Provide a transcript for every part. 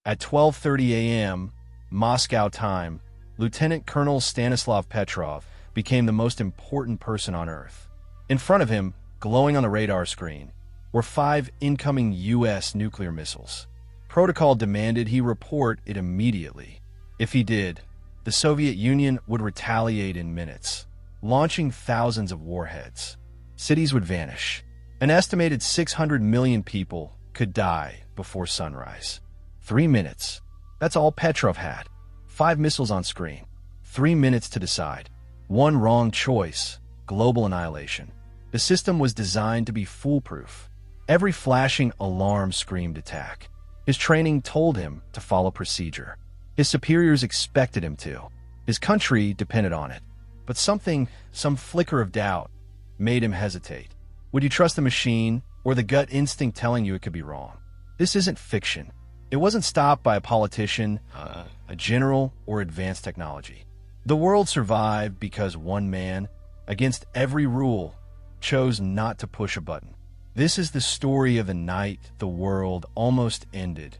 At 12:30 a.m. Moscow time, Lieutenant Colonel Stanislav Petrov became the most important person on Earth. In front of him, glowing on the radar screen, were 5 incoming U.S. nuclear missiles. Protocol demanded he report it immediately. If he did, the Soviet Union would retaliate in minutes, launching thousands of warheads. Cities would vanish. An estimated 600 million people could die before sunrise. 3 minutes. That's all Petrov had. 5 missiles on screen. 3 minutes to decide. One wrong choice, global annihilation. The system was designed to be foolproof. Every flashing alarm screamed attack. His training told him to follow procedure. His superiors expected him to. His country depended on it. But some flicker of doubt, made him hesitate. Would you trust the machine or the gut instinct telling you it could be wrong? This isn't fiction. It wasn't stopped by a politician, a general, or advanced technology. The world survived because one man, against every rule, chose not to push a button. This is the story of the night the world almost ended,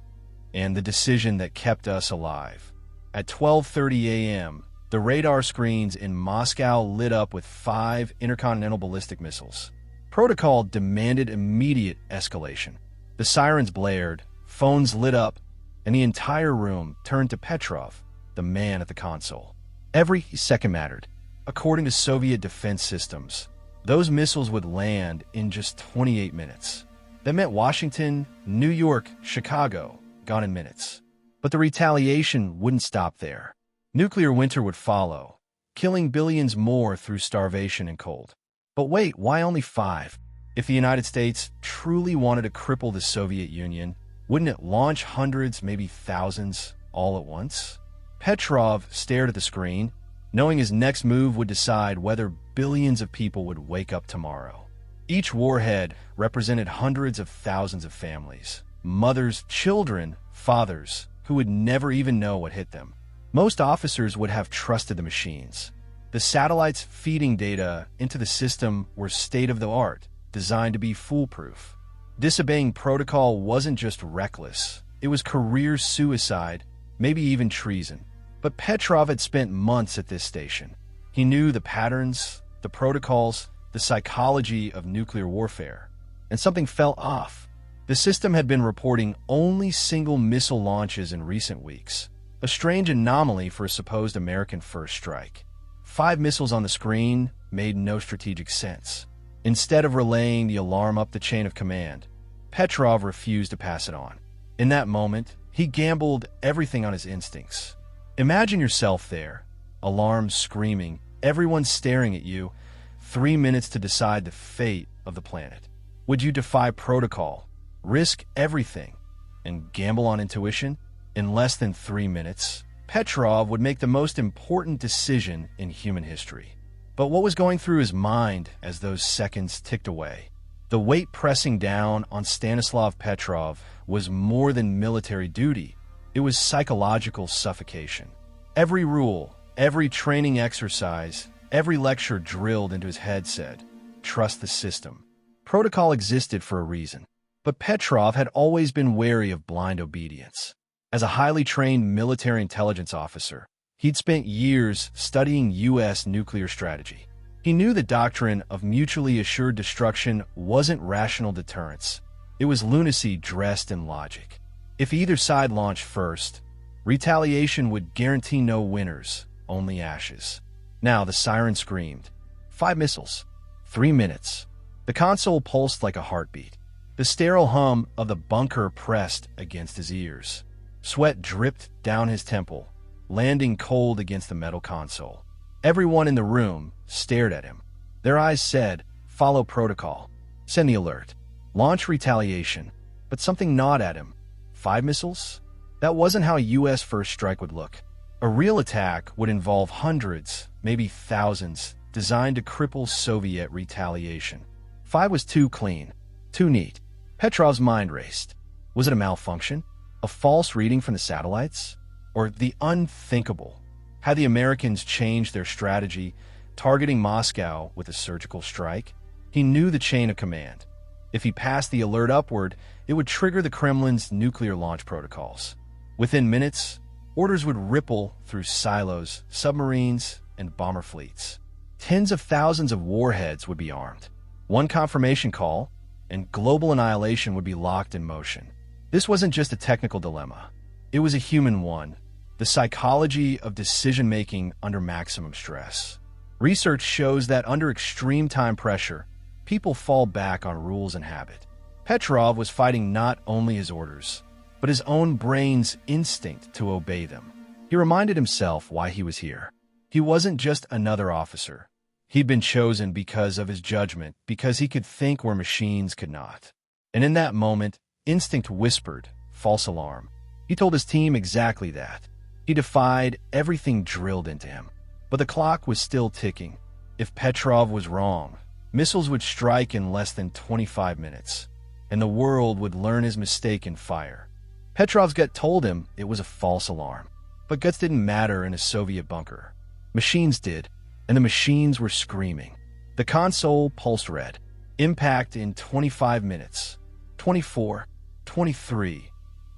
and the decision that kept us alive. At 12:30 a.m., the radar screens in Moscow lit up with 5 intercontinental ballistic missiles. Protocol demanded immediate escalation. The sirens blared, phones lit up, and the entire room turned to Petrov, the man at the console. Every second mattered. According to Soviet defense systems, those missiles would land in just 28 minutes. That meant Washington, New York, Chicago, gone in minutes. But the retaliation wouldn't stop there. Nuclear winter would follow, killing billions more through starvation and cold. But wait, why only 5? If the United States truly wanted to cripple the Soviet Union, wouldn't it launch hundreds, maybe thousands, all at once? Petrov stared at the screen, knowing his next move would decide whether billions of people would wake up tomorrow. Each warhead represented hundreds of thousands of families, mothers, children, fathers, who would never even know what hit them. Most officers would have trusted the machines. The satellites feeding data into the system were state-of-the-art, designed to be foolproof. Disobeying protocol wasn't just reckless, it was career suicide, maybe even treason. But Petrov had spent months at this station. He knew the patterns, the protocols, the psychology of nuclear warfare. And something fell off. The system had been reporting only single missile launches in recent weeks, a strange anomaly for a supposed American first strike. 5 missiles on the screen made no strategic sense. Instead of relaying the alarm up the chain of command, Petrov refused to pass it on. In that moment, he gambled everything on his instincts. Imagine yourself there, alarms screaming, everyone staring at you, 3 minutes to decide the fate of the planet. Would you defy protocol, risk everything, and gamble on intuition? In less than 3 minutes, Petrov would make the most important decision in human history. But what was going through his mind as those seconds ticked away? The weight pressing down on Stanislav Petrov was more than military duty. It was psychological suffocation. Every rule, every training exercise, every lecture drilled into his head said, trust the system. Protocol existed for a reason. But Petrov had always been wary of blind obedience. As a highly trained military intelligence officer, he'd spent years studying U.S. nuclear strategy. He knew the doctrine of mutually assured destruction wasn't rational deterrence. It was lunacy dressed in logic. If either side launched first, retaliation would guarantee no winners, only ashes. Now the siren screamed. 5 missiles. 3 minutes. The console pulsed like a heartbeat. The sterile hum of the bunker pressed against his ears. Sweat dripped down his temple, landing cold against the metal console. Everyone in the room stared at him. Their eyes said, follow protocol. Send the alert. Launch retaliation. But something gnawed at him. 5 missiles? That wasn't how a U.S. first strike would look. A real attack would involve hundreds, maybe thousands, designed to cripple Soviet retaliation. 5 was too clean, too neat. Petrov's mind raced. Was it a malfunction? A false reading from the satellites? Or the unthinkable? Had the Americans changed their strategy, targeting Moscow with a surgical strike? He knew the chain of command. If he passed the alert upward, it would trigger the Kremlin's nuclear launch protocols. Within minutes, orders would ripple through silos, submarines, and bomber fleets. Tens of thousands of warheads would be armed. One confirmation call, and global annihilation would be locked in motion. This wasn't just a technical dilemma. It was a human one, the psychology of decision-making under maximum stress. Research shows that under extreme time pressure, people fall back on rules and habit. Petrov was fighting not only his orders, but his own brain's instinct to obey them. He reminded himself why he was here. He wasn't just another officer. He'd been chosen because of his judgment, because he could think where machines could not. And in that moment, instinct whispered, false alarm. He told his team exactly that. He defied everything drilled into him. But the clock was still ticking. If Petrov was wrong, missiles would strike in less than 25 minutes, and the world would learn his mistake in fire. Petrov's gut told him it was a false alarm. But guts didn't matter in a Soviet bunker. Machines did, and the machines were screaming. The console pulsed red. Impact in 25 minutes. 24. 23.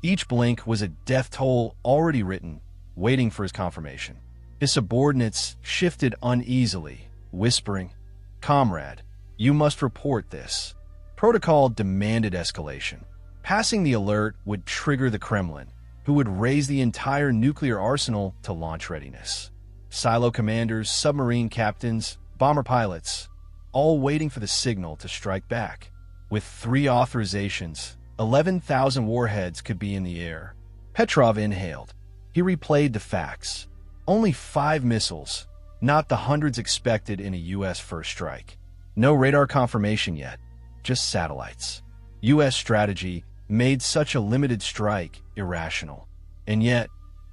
Each blink was a death toll already written, waiting for his confirmation. His subordinates shifted uneasily, whispering, "Comrade, you must report this." Protocol demanded escalation. Passing the alert would trigger the Kremlin, who would raise the entire nuclear arsenal to launch readiness. Silo commanders, submarine captains, bomber pilots, all waiting for the signal to strike back. With 3 authorizations, 11,000 warheads could be in the air. Petrov inhaled. He replayed the facts. Only 5 missiles, not the hundreds expected in a U.S. first strike. No radar confirmation yet, just satellites. U.S. strategy made such a limited strike irrational. And yet,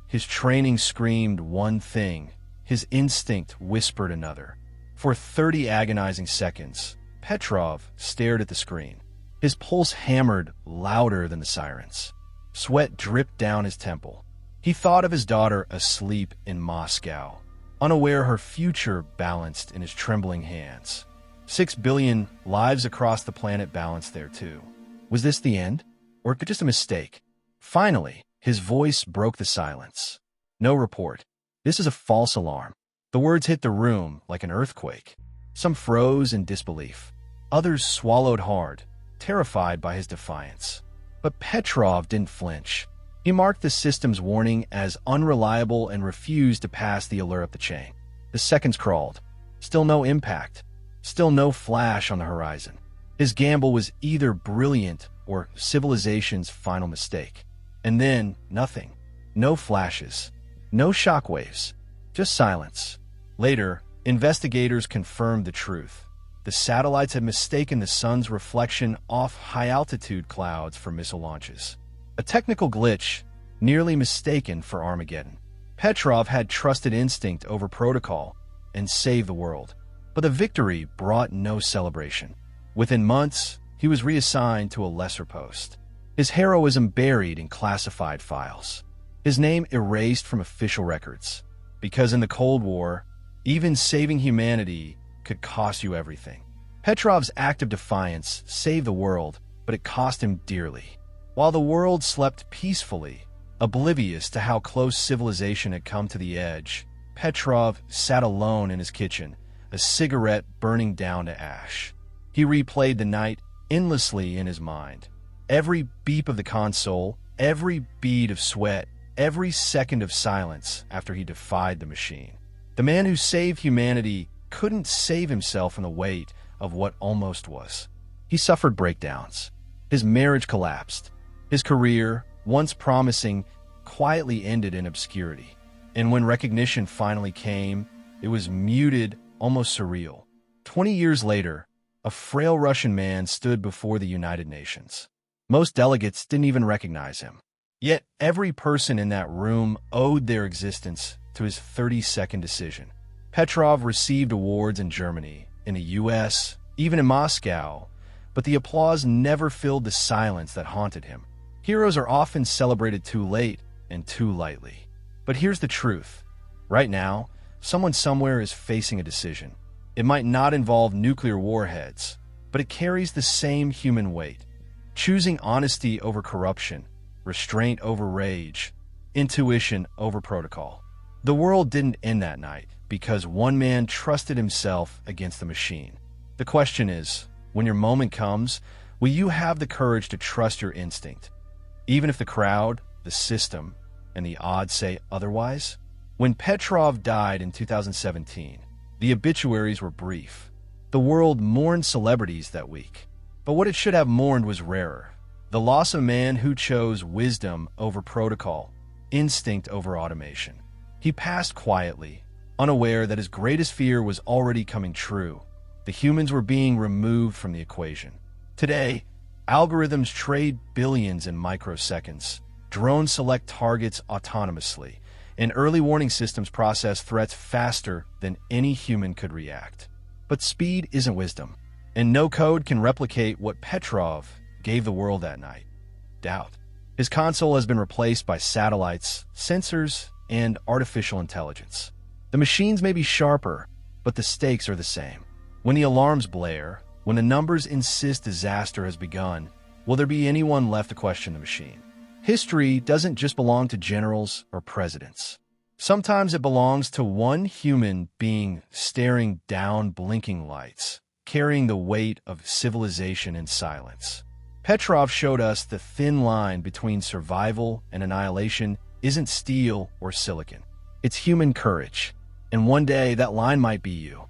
his training screamed one thing, his instinct whispered another. For 30 agonizing seconds, Petrov stared at the screen. His pulse hammered louder than the sirens. Sweat dripped down his temple. He thought of his daughter asleep in Moscow, unaware her future balanced in his trembling hands. 6 billion lives across the planet balanced there too. Was this the end? Or just a mistake? Finally, his voice broke the silence. No report. This is a false alarm. The words hit the room like an earthquake. Some froze in disbelief. Others swallowed hard, terrified by his defiance. But Petrov didn't flinch. He marked the system's warning as unreliable and refused to pass the alert up the chain. The seconds crawled. Still no impact. Still no flash on the horizon. His gamble was either brilliant or civilization's final mistake. And then, nothing. No flashes. No shockwaves. Just silence. Later, investigators confirmed the truth. The satellites had mistaken the sun's reflection off high-altitude clouds for missile launches. A technical glitch, nearly mistaken for Armageddon. Petrov had trusted instinct over protocol and saved the world. But the victory brought no celebration. Within months, he was reassigned to a lesser post. His heroism buried in classified files. His name erased from official records. Because in the Cold War, even saving humanity could cost you everything. Petrov's act of defiance saved the world, but it cost him dearly. While the world slept peacefully, oblivious to how close civilization had come to the edge, Petrov sat alone in his kitchen, a cigarette burning down to ash. He replayed the night endlessly in his mind. Every beep of the console, every bead of sweat, every second of silence after he defied the machine. The man who saved humanity couldn't save himself from the weight of what almost was. He suffered breakdowns. His marriage collapsed. His career, once promising, quietly ended in obscurity. And when recognition finally came, it was muted, almost surreal. 20 years later, a frail Russian man stood before the United Nations. Most delegates didn't even recognize him. Yet every person in that room owed their existence to his 30-second decision. Petrov received awards in Germany, in the US, even in Moscow, but the applause never filled the silence that haunted him. Heroes are often celebrated too late and too lightly. But here's the truth. Right now, someone somewhere is facing a decision. It might not involve nuclear warheads, but it carries the same human weight. Choosing honesty over corruption, restraint over rage, intuition over protocol. The world didn't end that night because one man trusted himself against the machine. The question is, when your moment comes, will you have the courage to trust your instinct, even if the crowd, the system, and the odds say otherwise? When Petrov died in 2017, the obituaries were brief. The world mourned celebrities that week. But what it should have mourned was rarer. The loss of a man who chose wisdom over protocol, instinct over automation. He passed quietly, unaware that his greatest fear was already coming true. The humans were being removed from the equation. Today, algorithms trade billions in microseconds. Drones select targets autonomously, and early warning systems process threats faster than any human could react. But speed isn't wisdom, and no code can replicate what Petrov gave the world that night: doubt. His console has been replaced by satellites, sensors, and artificial intelligence. The machines may be sharper, but the stakes are the same. When the alarms blare, when the numbers insist disaster has begun, will there be anyone left to question the machine? History doesn't just belong to generals or presidents. Sometimes it belongs to one human being staring down blinking lights, carrying the weight of civilization in silence. Petrov showed us the thin line between survival and annihilation isn't steel or silicon. It's human courage. And one day that line might be you.